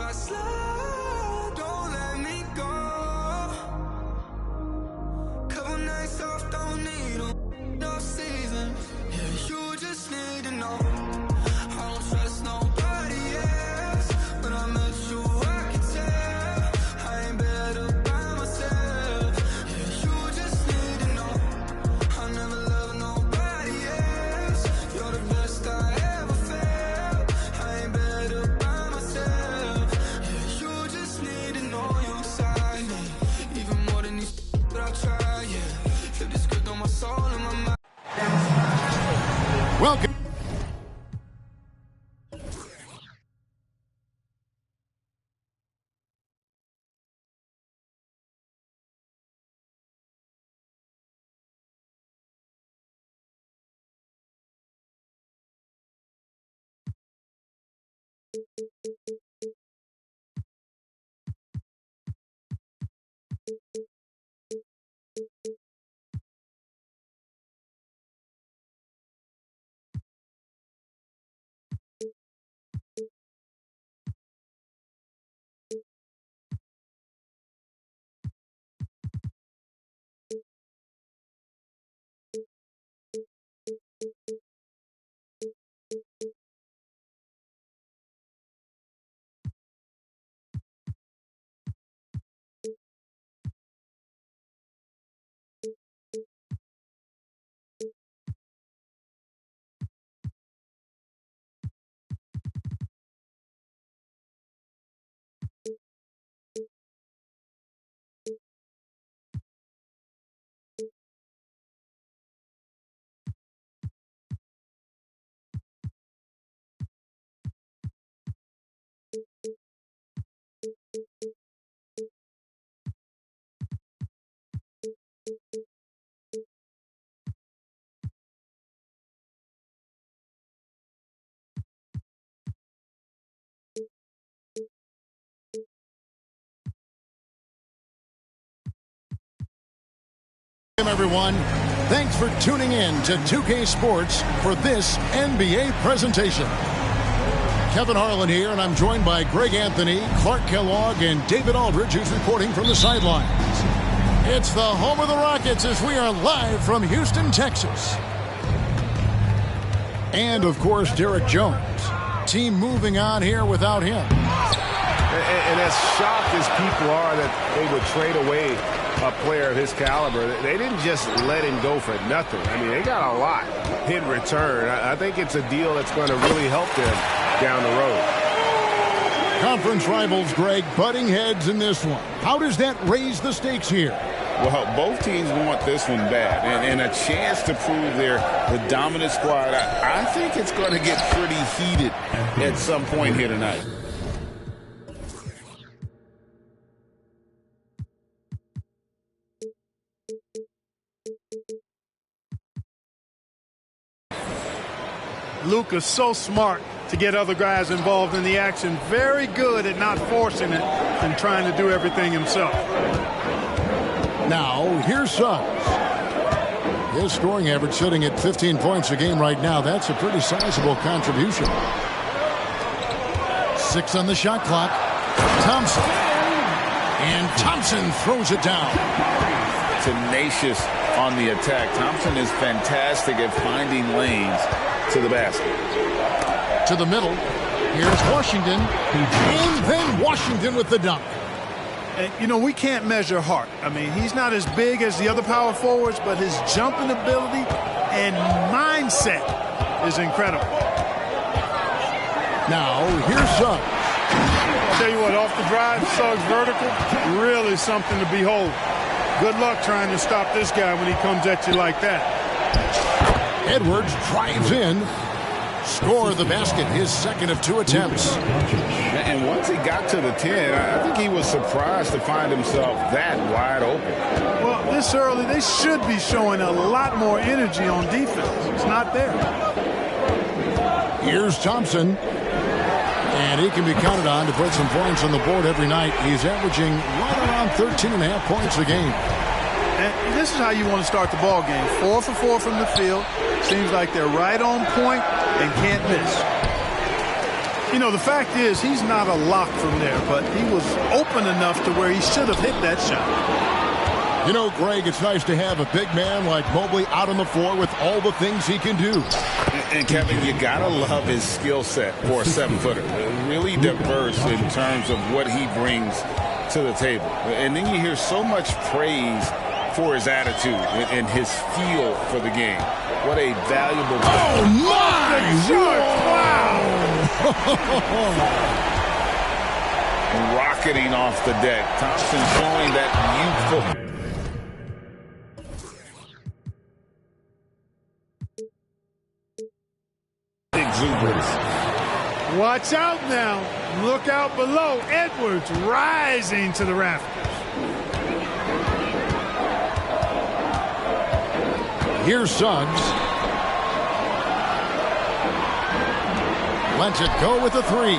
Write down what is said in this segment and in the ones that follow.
I slide, don't let me go. Couple nights off, don't need no seasons. Yeah, you just need to know I don't trust nobody else. When I met you, I could tell I ain't better by myself. Yeah, you just need to know I never loved nobody else. You're the best I ever felt. I ain't better by myself. Yeah, you just need to know you inside me, even more than these that I try. Yeah, flip the script on my soul and my mind. Welcome. Everyone, thanks for tuning in to 2K Sports for this NBA presentation. Kevin Harlan here, and I'm joined by Greg Anthony, Clark Kellogg, and David Aldridge, who's reporting from the sidelines. It's the home of the Rockets as we are live from Houston, Texas. And, of course, Derek Jones. Team moving on here without him. And as shocked as people are that they would trade away a player of his caliber, they didn't just let him go for nothing. I mean, they got a lot in return. I think it's a deal that's going to really help them down the road. Conference rivals, Greg, butting heads in this one. How does that raise the stakes here? Well, both teams want this one bad, and a chance to prove they're the dominant squad. I think it's going to get pretty heated at some point here tonight. Luka's so smart to get other guys involved in the action. Very good at not forcing it and trying to do everything himself. Now, here's Suggs. His scoring average sitting at 15 points a game right now. That's a pretty sizable contribution. 6 on the shot clock. Thompson. And Thompson throws it down. Tenacious on the attack. Thompson is fantastic at finding lanes to the basket. To the middle. Here's Washington. And then Washington with the dunk. And, you know, we can't measure heart. I mean, he's not as big as the other power forwards, but his jumping ability and mindset is incredible. Now, here's Suggs. I'll tell you what, off the drive, Suggs vertical, really something to behold. Good luck trying to stop this guy when he comes at you like that. Edwards drives in. Score the basket, his second of 2 attempts. And once he got to the 10, I think he was surprised to find himself that wide open. Well, this early, they should be showing a lot more energy on defense. It's not there. Here's Thompson. And he can be counted on to put some points on the board every night. He's averaging right around 13.5 points a game. And this is how you want to start the ball game. 4 for 4 from the field. Seems like they're right on point and can't miss. You know, the fact is he's not a lock from there, but he was open enough to where he should have hit that shot. You know, Greg, it's nice to have a big man like Mobley out on the floor with all the things he can do. And Kevin, you gotta love his skill set for a 7-footer. Really diverse in terms of what he brings to the table. And then you hear so much praise for his attitude and his feel for the game. What a valuable... Oh, my! Wow! Rocketing off the deck. Thompson showing that youthful... exuberance. Watch out now. Look out below. Edwards rising to the rafters. Here's Suggs. Lets it go with a 3.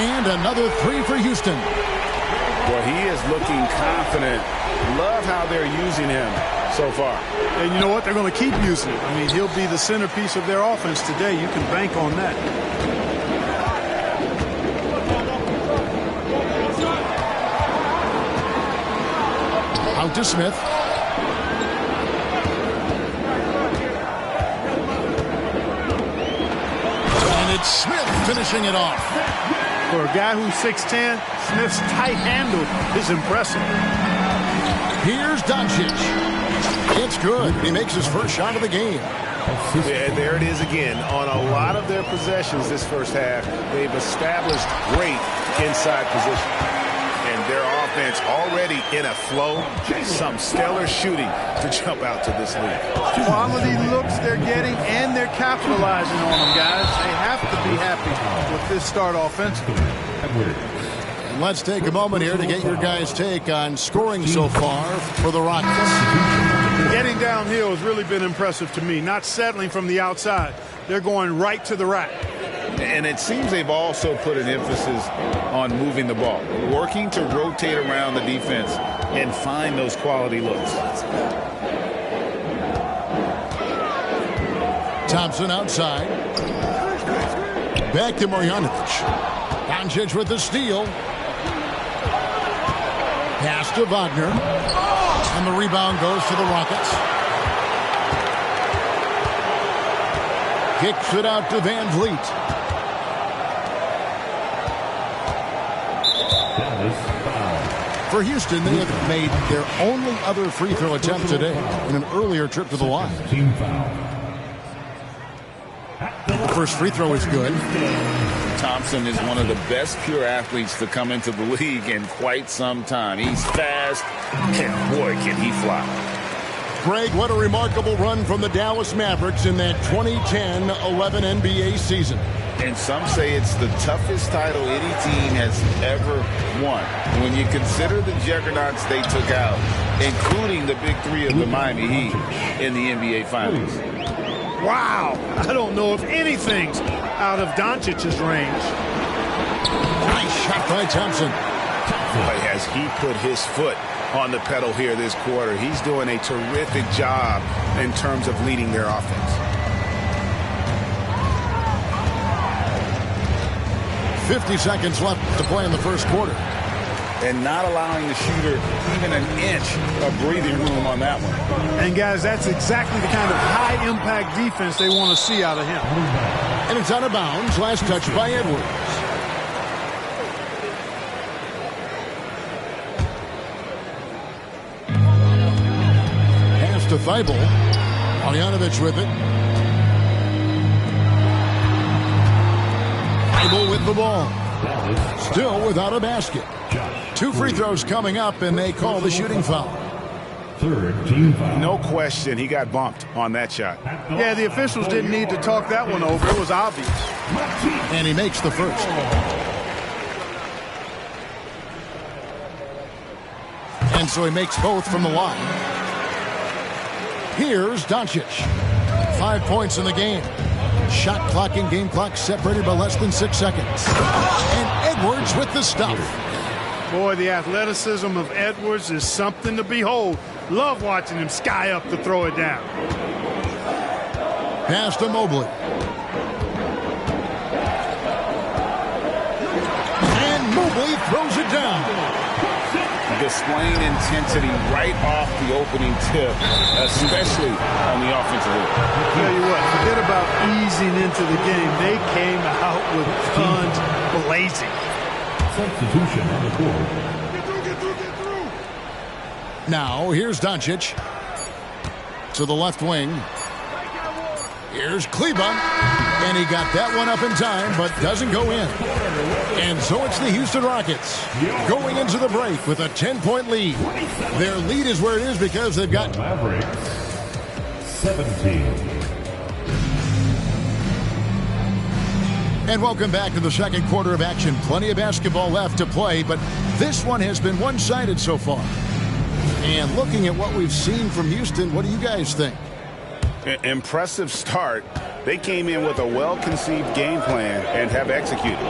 And another 3 for Houston. Well, he is looking confident. Love how they're using him so far. And you know what? They're going to keep using him. I mean, he'll be the centerpiece of their offense today. You can bank on that. Out to Smith. And it's Smith finishing it off. For a guy who's 6'10", Smith's tight handle is impressive. Here's Doncic. It's good. He makes his first shot of the game. Yeah, there it is again. On a lot of their possessions this first half, they've established great inside position. And their offense already in a flow. Some stellar shooting to jump out to this lead. Quality looks they're getting, and they're capitalizing on them, guys. They have to be happy with this start offensively. And let's take a moment here to get your guys' take on scoring so far for the Rockets. Getting downhill has really been impressive to me. Not settling from the outside. They're going right to the rack. And it seems they've also put an emphasis on moving the ball, working to rotate around the defense and find those quality looks. Thompson outside. Back to Marjanovic. Doncic with the steal. Pass to Wagner. And the rebound goes to the Rockets. Kicks it out to Van Vliet. For Houston, they have made their only other free throw attempt today in an earlier trip to the line. The first free throw is good. Thompson is one of the best pure athletes to come into the league in quite some time. He's fast, and boy, can he fly. Greg, what a remarkable run from the Dallas Mavericks in that 2010-11 NBA season. And some say it's the toughest title any team has ever won. When you consider the juggernauts they took out, including the big three of the Miami Heat in the NBA Finals. Wow. I don't know if anything's out of Doncic's range. Nice shot by Thompson. But as he put his foot on the pedal here this quarter, he's doing a terrific job in terms of leading their offense. 50 seconds left to play in the first quarter. And not allowing the shooter even an inch of breathing room on that one. And, guys, that's exactly the kind of high-impact defense they want to see out of him. And it's out of bounds. Last touch by Edwards. Pass to Thibault. Marjanovic with it. Thibault with the ball. Still without a basket. 2 free throws coming up, and they call the shooting foul. Third team foul. No question, he got bumped on that shot. Yeah, the officials didn't need to talk that one over. It was obvious. And he makes the first. And so he makes both from the line. Here's Doncic. 5 points in the game. Shot clock and game clock separated by less than 6 seconds. And Edwards with the stuff. Boy, the athleticism of Edwards is something to behold. Love watching him sky up to throw it down. Pass to Mobley. throws it down. Displaying intensity right off the opening tip, especially on the offensive end. I'll tell you what, forget about easing into the game. They came out with guns blazing. Substitution on the court. Get through. Now, here's Doncic to the left wing. Here's Kleba, and he got that one up in time, but doesn't go in. And so it's the Houston Rockets going into the break with a 10-point lead. Their lead is where it is because they've got Mavericks 17. And welcome back to the second quarter of action. Plenty of basketball left to play, but this one has been one-sided so far. And looking at what we've seen from Houston, what do you guys think? Impressive start. They came in with a well-conceived game plan and have executed.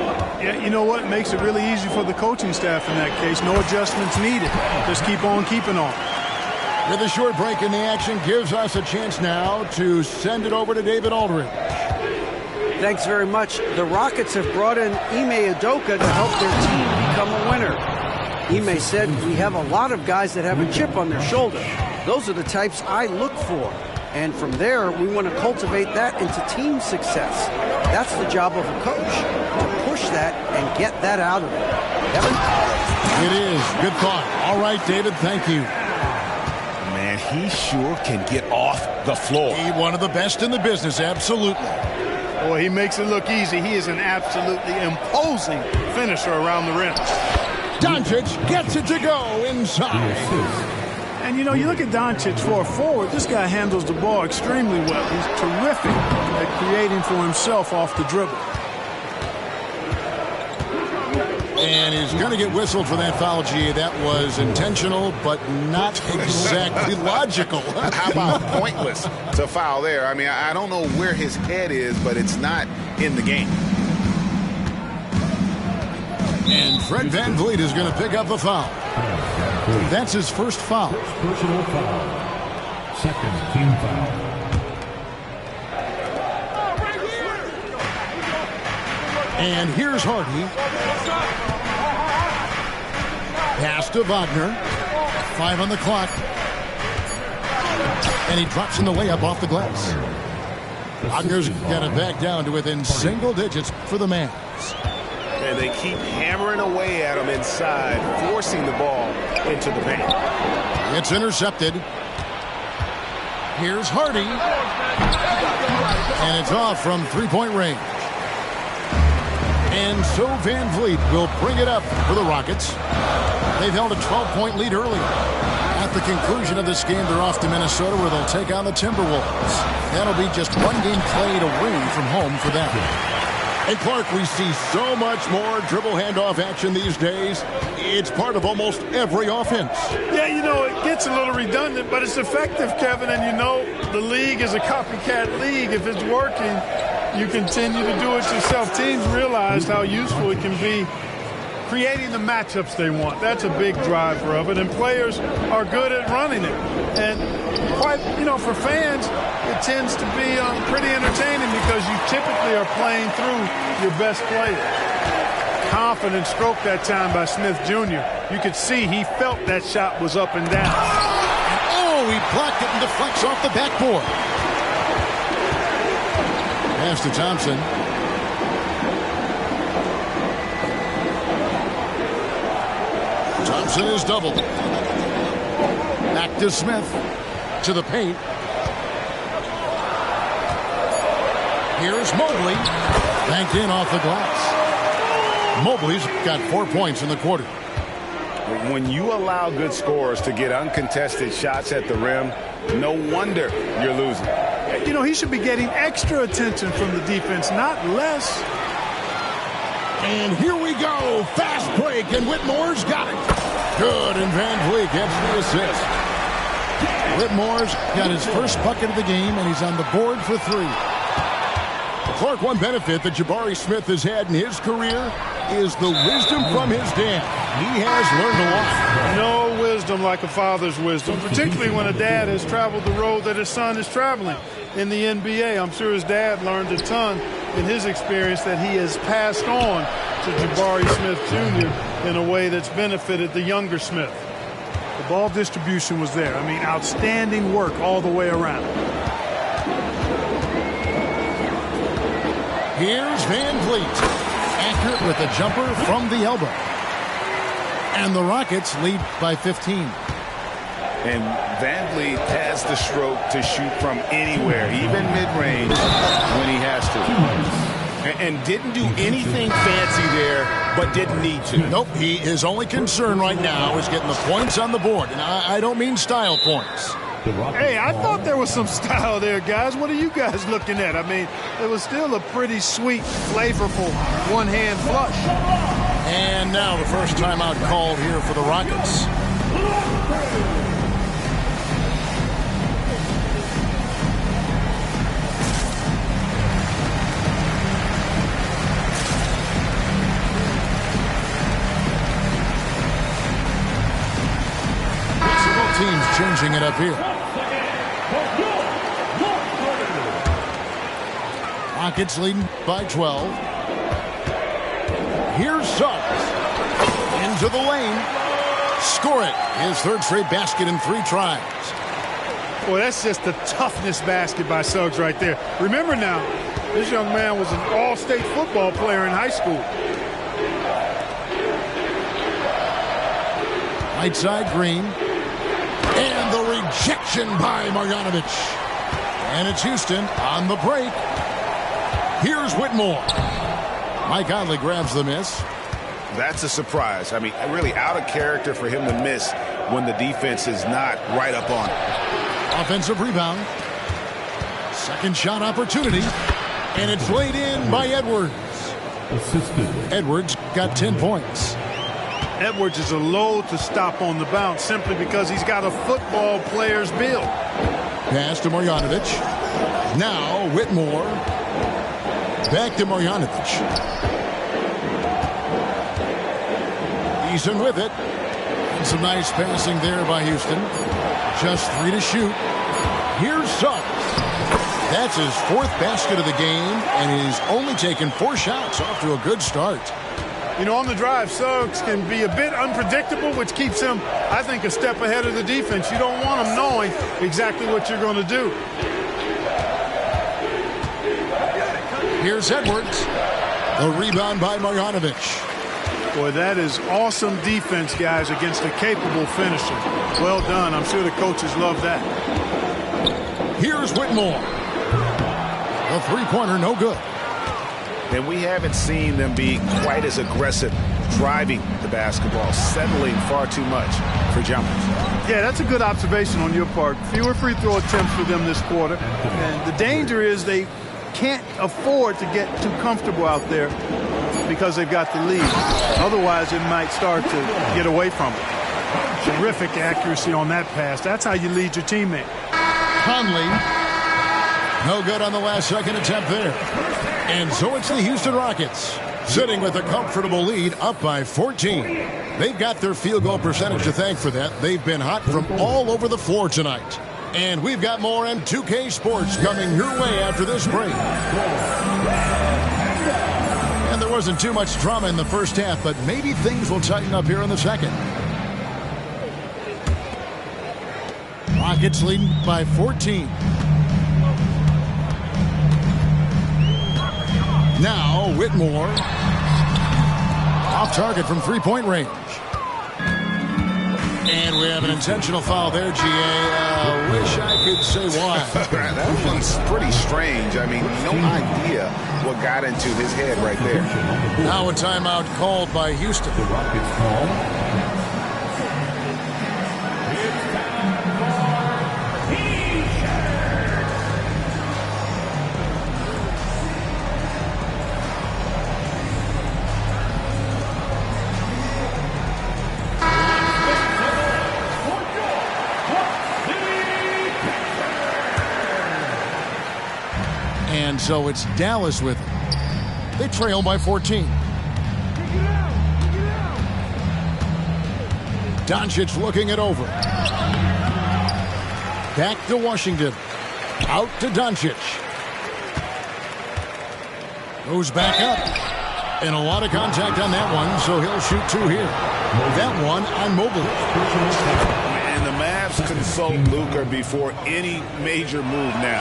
Yeah, you know what? Makes it really easy for the coaching staff in that case. No adjustments needed. Just keep on keeping on. With a short break in the action gives us a chance now to send it over to David Aldridge. Thanks very much. The Rockets have brought in Ime Udoka to help their team become a winner. Ime said, "We have a lot of guys that have a chip on their shoulder. Those are the types I look for. And from there, we want to cultivate that into team success. That's the job of a coach, to push that and get that out of it." Evan? It is. Good thought. All right, David, thank you. Man, he sure can get off the floor. He one of the best in the business, absolutely. Boy, he makes it look easy. He is an absolutely imposing finisher around the rim. Doncic gets it to go inside. And, you know, you look at Doncic for a forward, this guy handles the ball extremely well. He's terrific at creating for himself off the dribble. And he's going to get whistled for that foul, G. That was intentional, but not exactly logical. How about pointless to foul there? I mean, I don't know where his head is, but it's not in the game. And Fred VanVleet is going to pick up the foul. That's his first foul. Personal foul. Second team foul. And here's Hardy. Pass to Wagner. 5 on the clock. And he drops in the layup off the glass. Wagner's got it back down to within single digits for the Mavs. And they keep hammering away at him inside, forcing the ball into the paint. It's intercepted. Here's Hardy. And it's off from three-point range. And so VanVleet will bring it up for the Rockets. They've held a 12-point lead earlier. At the conclusion of this game, they're off to Minnesota where they'll take on the Timberwolves. That'll be just one game played away from home for them. And Clark, we see so much more dribble handoff action these days. It's part of almost every offense. Yeah, you know, it gets a little redundant, but it's effective, Kevin. And you know, the league is a copycat league. If it's working, you continue to do it yourself. Teams realize how useful it can be creating the matchups they want. That's a big driver of it. And players are good at running it. And quite, you know, for fans, it tends to be pretty entertaining because you typically are playing through your best player. Confident stroke that time by Smith Jr. You could see he felt that shot was up and down. Oh, he blocked it and deflects off the backboard. Pass to Thompson. Thompson is doubled. Back to Smith. To the paint. Here's Mobley. Banked in off the glass. Mobley's got 4 points in the quarter. When you allow good scorers to get uncontested shots at the rim, no wonder you're losing. You know, he should be getting extra attention from the defense, not less. And here we go. Fast break, and Whitmore's got it. Good, and VanVleet gets the assist. Whitmore's got his first bucket of the game, and he's on the board for 3. Clark, one benefit that Jabari Smith has had in his career is the wisdom from his dad. He has learned a lot. No wisdom like a father's wisdom, particularly when a dad has traveled the road that his son is traveling in the NBA. I'm sure his dad learned a ton in his experience that he has passed on to Jabari Smith Jr. in a way that's benefited the younger Smith. The ball distribution was there. I mean, outstanding work all the way around. Here's Van Vliet. Accurate with a jumper from the elbow. And the Rockets lead by 15. And Van Vliet has the stroke to shoot from anywhere, even mid-range, when he has to. And didn't do anything fancy there, but didn't need to. Nope, his only concern right now is getting the points on the board. And I don't mean style points. Hey, I thought there was some style there, guys. What are you guys looking at? I mean, it was still a pretty sweet, flavorful one-hand flush. And now the first timeout called here for the Rockets. Teams changing it up here. Rockets leading by 12. Here's Suggs. Into the lane. Score it. His third straight basket in 3 tries. Boy, that's just the toughness basket by Suggs right there. Remember now, this young man was an all-state football player in high school. Right side, Green. And the rejection by Marjanovic. And it's Houston on the break. Here's Whitmore. Mike Conley grabs the miss. That's a surprise. I mean, really out of character for him to miss when the defense is not right up on it. Offensive rebound. Second shot opportunity. And it's laid in by Edwards. Edwards got 10 points. Edwards is a load to stop on the bounce simply because he's got a football player's build. Pass to Marjanovic. Now Whitmore. Back to Marjanovic. Eason with it. And some nice passing there by Houston. Just 3 to shoot. Here's Suggs. That's his 4th basket of the game, and he's only taken 4 shots. Off to a good start. You know, on the drive, Suggs can be a bit unpredictable, which keeps him, I think, a step ahead of the defense. You don't want him knowing exactly what you're going to do. Here's Edwards. The rebound by Marjanovic. Boy, that is awesome defense, guys, against a capable finisher. Well done. I'm sure the coaches love that. Here's Whitmore. The three-pointer, no good. And we haven't seen them be quite as aggressive driving the basketball, settling far too much for jumpers. Yeah, that's a good observation on your part. Fewer free throw attempts for them this quarter. And the danger is they can't afford to get too comfortable out there because they've got the lead. Otherwise, it might start to get away from it. Terrific accuracy on that pass. That's how you lead your teammate. Conley. No good on the last second attempt there. And so it's the Houston Rockets sitting with a comfortable lead up by 14. They've got their field goal percentage to thank for that. They've been hot from all over the floor tonight. And we've got more M2K Sports coming your way after this break. And there wasn't too much drama in the first half, but maybe things will tighten up here in the second. Rockets leading by 14. Now Whitmore off target from three-point range. And we have an intentional foul there, GA. Wish I could say why. That one's pretty strange. I mean, no idea what got into his head right there. Now a timeout called by Houston. The Rockets call. And so it's Dallas with it. They trail by 14. Doncic looking it over. Back to Washington. Out to Doncic. Goes back up. And a lot of contact on that one, so he'll shoot 2 here. That one on Mobley. And the Mavs consult Luka before any major move now.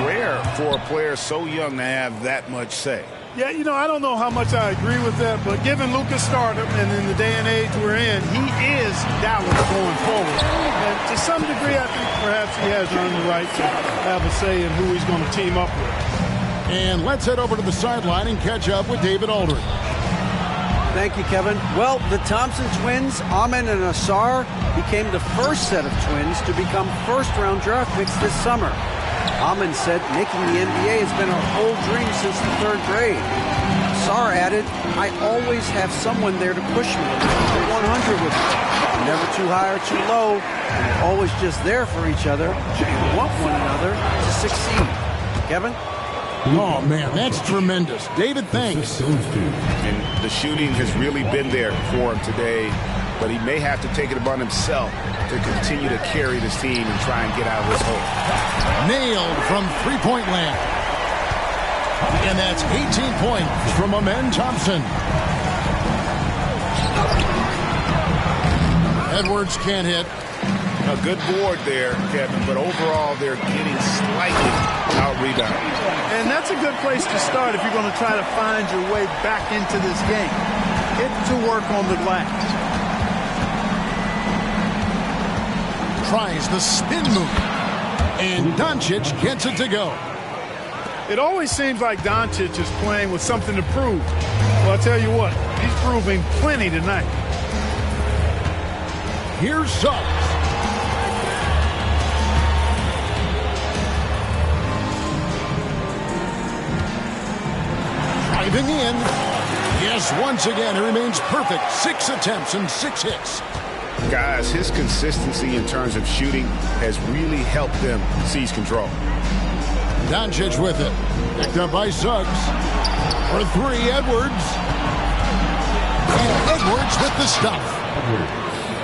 Rare for a player so young to have that much say. Yeah, you know, I don't know how much I agree with that, but given Luka's stardom and in the day and age we're in, he is Dallas going forward. And to some degree, I think perhaps he has earned the right to have a say in who he's going to team up with. And let's head over to the sideline and catch up with David Aldridge. Thank you, Kevin. Well, the Thompson twins, Amen and Asar, became the first set of twins to become first-round draft picks this summer. Amen said making the NBA has been a whole dream since the 3rd grade. Asar added, I always have someone there to push me to 100 with me. Never too high or too low, and always just there for each other and want one another to succeed. Kevin? Oh, man, that's tremendous. David, thanks. And the shooting has really been there for him today, but he may have to take it upon himself to continue to carry this team and try and get out of this hole. Nailed from three-point land. And that's 18 points from Amen Thompson. Edwards can't hit. A good board there, Kevin, but overall they're getting slightly out-rebounded. And that's a good place to start if you're going to try to find your way back into this game. Get to work on the glass. Tries the spin move. And Doncic gets it to go. It always seems like Doncic is playing with something to prove. Well, I'll tell you what, he's proving plenty tonight. Here's Suggs. Driving in. Yes, once again, he remains perfect. 6 attempts and 6 hits. Guys, his consistency in terms of shooting has really helped them seize control. Doncic with it. Picked up by Suggs. For 3, Edwards. And Edwards with the stuff.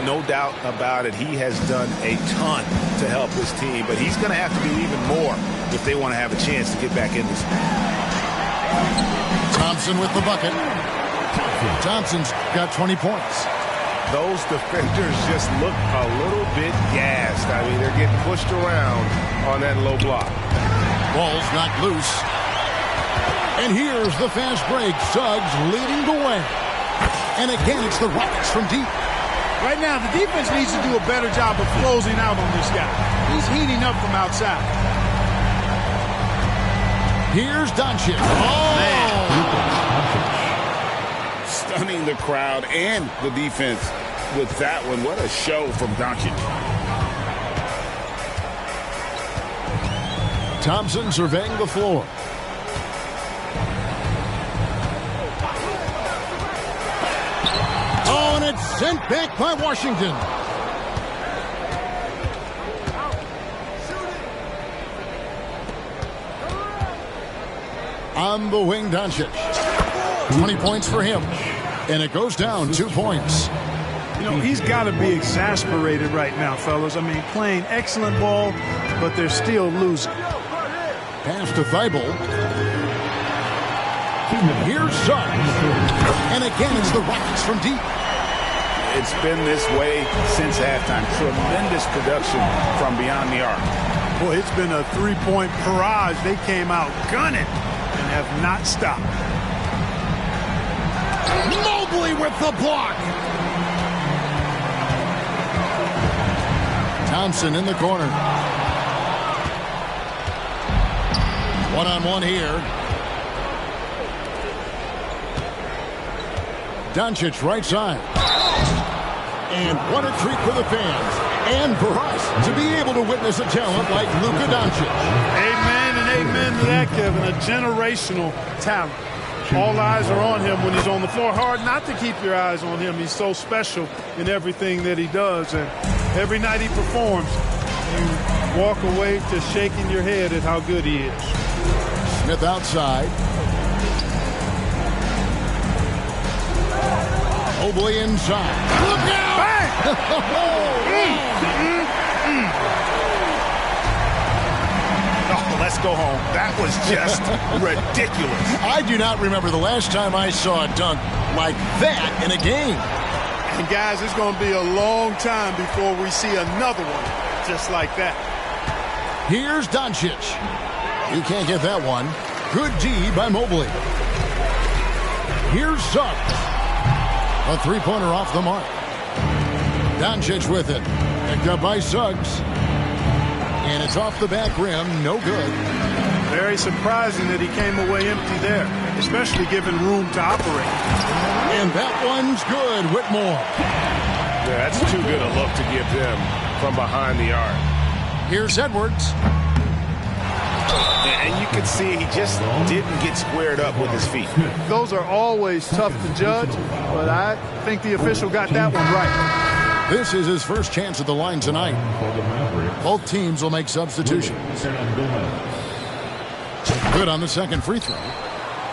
No doubt about it, he has done a ton to help this team, but he's going to have to do even more if they want to have a chance to get back in this. Thompson with the bucket. Thompson's got 20 points. Those defenders just look a little bit gassed. I mean, they're getting pushed around on that low block. Ball's knocked loose. And here's the fast break. Suggs leading the way. And again, it's the Rockets from deep. Right now, the defense needs to do a better job of closing out on this guy. He's heating up from outside. Here's Doncic. Oh! Stunning the crowd and the defense with that one. What a show from Doncic. Thompson surveying the floor. Oh, and it's sent back by Washington. On the wing, Doncic. 20 points for him. And it goes down 2 points. You know, he's got to be exasperated right now, fellas. I mean, playing excellent ball, but they're still losing. Pass to Thibault. Here's Suggs. And again, it's the Rockets from deep. It's been this way since halftime. Tremendous production from beyond the arc. Boy, it's been a three-point barrage. They came out gunning and have not stopped. Mobley with the block. Thompson in the corner. One-on-one here. Doncic right side. And what a treat for the fans. And for us to be able to witness a talent like Luka Doncic. Amen and amen to that, Kevin. A generational talent. All eyes are on him when he's on the floor. Hard not to keep your eyes on him. He's so special in everything that he does. And every night he performs, you walk away to shaking your head at how good he is. Smith outside. Mobley inside. Look out! Bang! let's go home. That was just ridiculous. I do not remember the last time I saw a dunk like that in a game. And guys, it's going to be a long time before we see another one just like that. Here's Doncic. He can't get that one. Good D by Mobley. Here's Suggs. A three-pointer off the mark. Doncic with it. Picked up by Suggs. And it's off the back rim. No good. Very surprising that he came away empty there, especially given room to operate. And that one's good. Whitmore. Yeah, that's too good a look to give them from behind the arc. Here's Edwards. And you can see he just didn't get squared up with his feet. Those are always tough to judge, but I think the official got that one right. This is his first chance at the line tonight. Both teams will make substitutions. Good on the second free throw.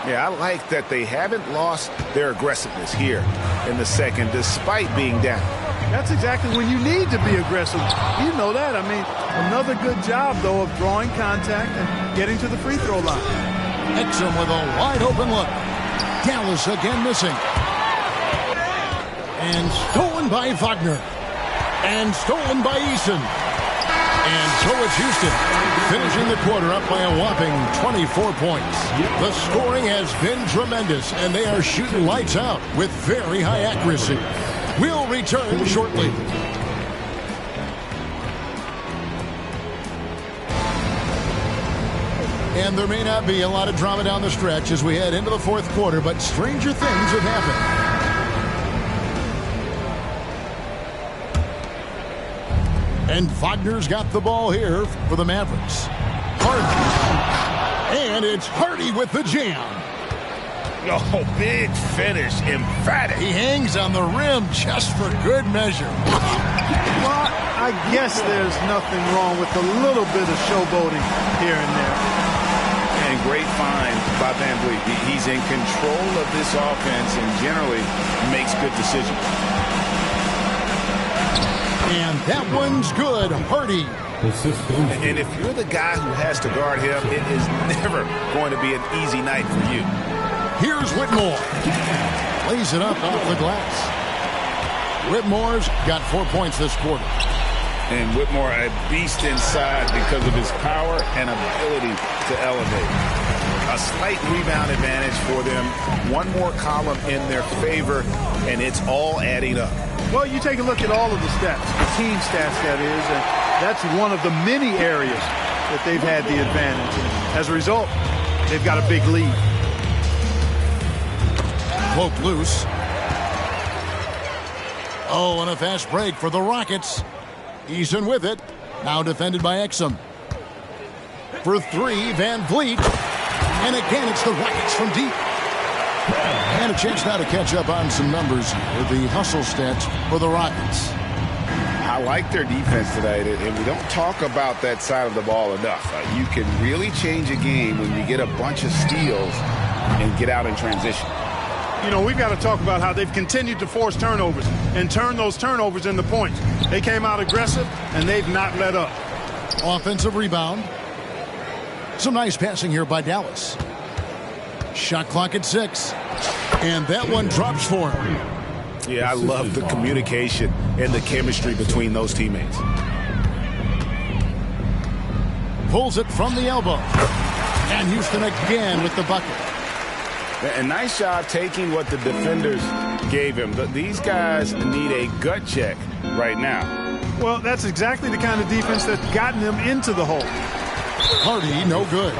Yeah, I like that they haven't lost their aggressiveness here in the second, despite being down. That's exactly when you need to be aggressive. You know that. I mean, another good job, though, of drawing contact and getting to the free throw line. Exum with a wide open look. Dallas again missing. And stolen by Wagner. And stolen by Eason. And so it's Houston, finishing the quarter up by a whopping 24 points. The scoring has been tremendous, and they are shooting lights out with very high accuracy. We'll return shortly. And there may not be a lot of drama down the stretch as we head into the fourth quarter, but stranger things have happened. And Wagner's got the ball here for the Mavericks. Hardy. And it's Hardy with the jam. Oh, big finish, emphatic. He hangs on the rim just for good measure. Well, I guess there's nothing wrong with a little bit of showboating here and there. And great find by Van Vliet. He's in control of this offense and generally makes good decisions. And that one's good. Hardy. And if you're the guy who has to guard him, it is never going to be an easy night for you. Here's Whitmore. Lays it up off the glass. Whitmore's got 4 points this quarter. And Whitmore a beast inside because of his power and ability to elevate. A slight rebound advantage for them. One more column in their favor, and it's all adding up. Well, you take a look at all of the stats, the team stats, that is, and that's one of the many areas that they've had the advantage. And as a result, they've got a big lead. Cloak loose. Oh, and a fast break for the Rockets. Eason with it. Now defended by Exum. For three, Van Vliet. And again, it's the Rockets from deep. And a chance now to catch up on some numbers with the hustle stats for the Rockets. I like their defense tonight, and we don't talk about that side of the ball enough. You can really change a game when you get a bunch of steals and get out in transition. You know, we've got to talk about how they've continued to force turnovers and turn those turnovers into points. They came out aggressive, and they've not let up. Offensive rebound. Some nice passing here by Dallas. Shot clock at 6. And that one drops for him. Yeah, I love the communication and the chemistry between those teammates. Pulls it from the elbow. And Houston again with the bucket. A nice job taking what the defenders gave him. These guys need a gut check right now. Well, that's exactly the kind of defense that's gotten them into the hole. Hardy, no good.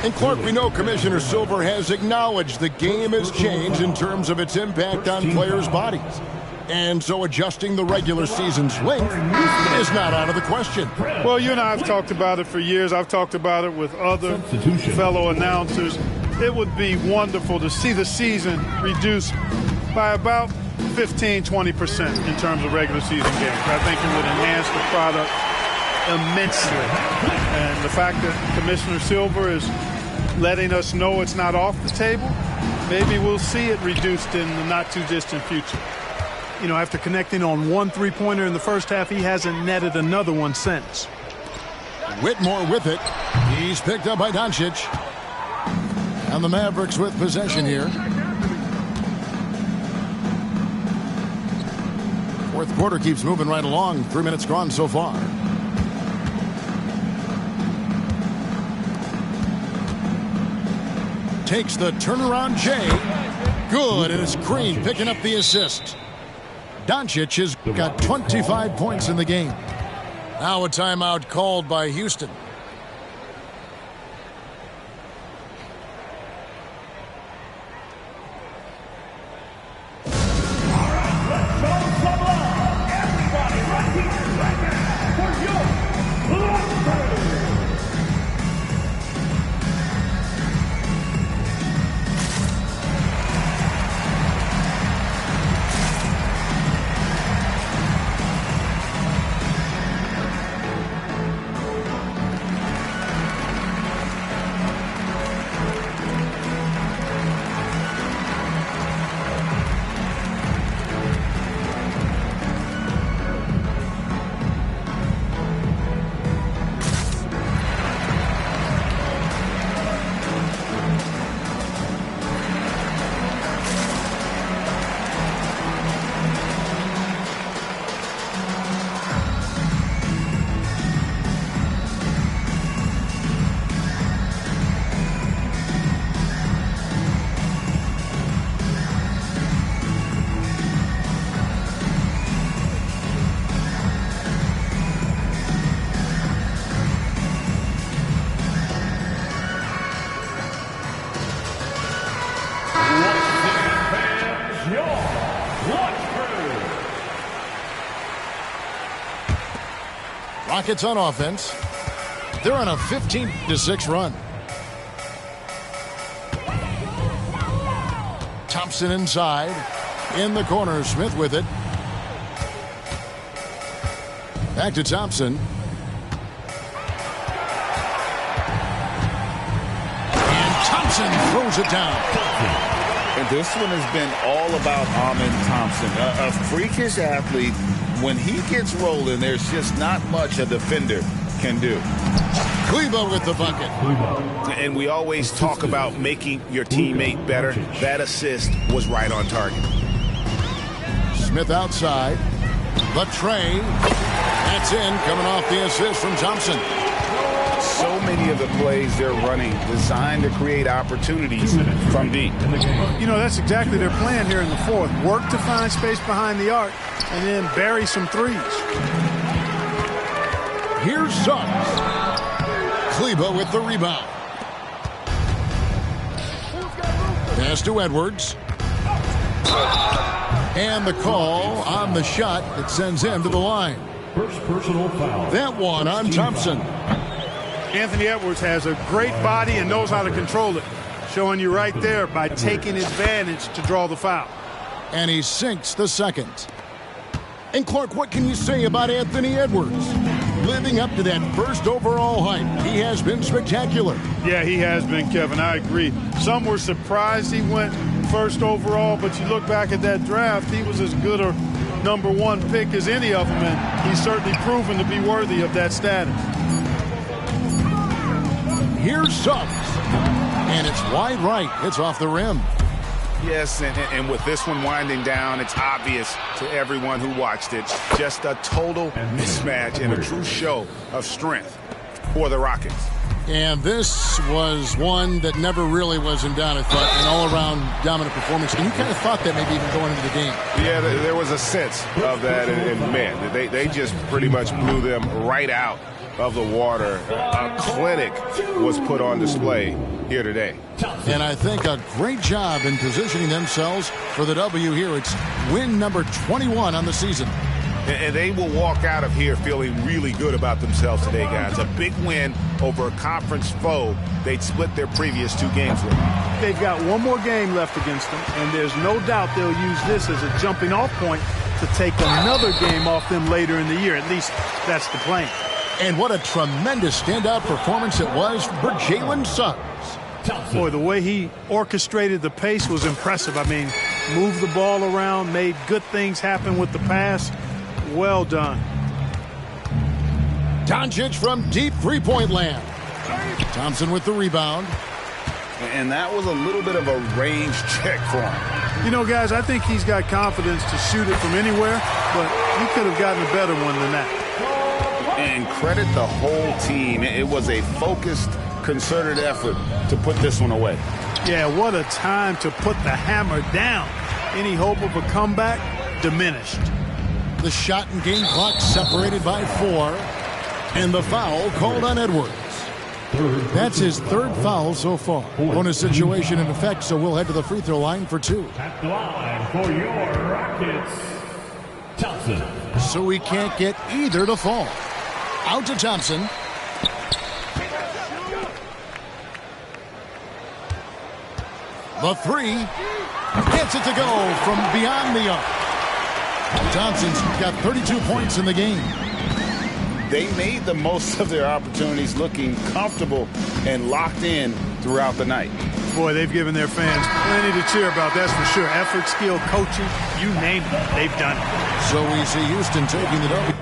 And Clark, we know Commissioner Silver has acknowledged the game has changed in terms of its impact on players' bodies. And so adjusting the regular season's length is not out of the question. Well, you and I have talked about it for years. I've talked about it with other fellow announcers. It would be wonderful to see the season reduced by about 15-20% in terms of regular season games. I think it would enhance the product immensely. And the fact that Commissioner Silver is letting us know it's not off the table, maybe we'll see it reduced in the not-too-distant future. You know, after connecting on one three-pointer in the first half, he hasn't netted another one since. Whitmore with it. He's picked up by Doncic. And the Mavericks with possession here. Fourth quarter keeps moving right along. 3 minutes gone so far. Takes the turnaround Jay. Good, and it's Green picking up the assist. Doncic has got 25 points in the game. Now a timeout called by Houston. Rockets on offense. They're on a 15-6 run. Thompson inside. In the corner, Smith with it. Back to Thompson. And Thompson throws it down. And this one has been all about Amen Thompson, a freakish athlete. When he gets rolling, there's just not much a defender can do. Kleba with the bucket. And we always talk about making your teammate better. That assist was right on target. Smith outside. Latre. That's in, coming off the assist from Thompson. So many of the plays they're running designed to create opportunities from deep. You know, that's exactly their plan here in the fourth. Work to find space behind the arc and then bury some threes. Here's Suggs. Kleba with the rebound. Pass to Edwards. And the call on the shot that sends him to the line. First personal foul. That one on Thompson. Anthony Edwards has a great body and knows how to control it. Showing you right there by taking advantage to draw the foul. And he sinks the second. And Clark, what can you say about Anthony Edwards? Living up to that first overall hype, he has been spectacular. Yeah, he has been, Kevin. I agree. Some were surprised he went first overall, but you look back at that draft, he was as good a number one pick as any of them, and he's certainly proven to be worthy of that status. Here's Suggs. And it's wide right. It's off the rim. Yes, and with this one winding down, it's obvious to everyone who watched it. Just a total mismatch and a true show of strength for the Rockets. And this was one that never really was in doubt, I thought, an all-around dominant performance. And you kind of thought that maybe even going into the game. Yeah, there was a sense of that, and man, they just pretty much blew them right out of the water. A clinic was put on display here today. And I think a great job in positioning themselves for the W here. It's win number 21 on the season. And they will walk out of here feeling really good about themselves today, guys. A big win over a conference foe they'd split their previous two games with. They've got one more game left against them, and there's no doubt they'll use this as a jumping-off point to take another game off them later in the year. At least that's the plan. And what a tremendous standout performance it was for Jalen Suggs. Boy, the way he orchestrated the pace was impressive. I mean, moved the ball around, made good things happen with the pass. Well done. Doncic from deep three-point land. Thompson with the rebound. And that was a little bit of a range check for him. You know, guys, I think he's got confidence to shoot it from anywhere, but he could have gotten a better one than that. And credit the whole team. It was a focused, concerted effort to put this one away. Yeah, what a time to put the hammer down. Any hope of a comeback diminished. The shot and game clock separated by 4. And the foul called on Edwards. That's his third foul so far. Bonus situation in effect, so we'll head to the free throw line for 2. At the line for your Rockets, Thompson. So we can't get either to fall. Out to Thompson. The 3 gets it to go from beyond the arc. Thompson's got 32 points in the game. They made the most of their opportunities, looking comfortable and locked in throughout the night. Boy, they've given their fans plenty to cheer about, that's for sure. Effort, skill, coaching, you name it, they've done it. So we see Houston taking the W.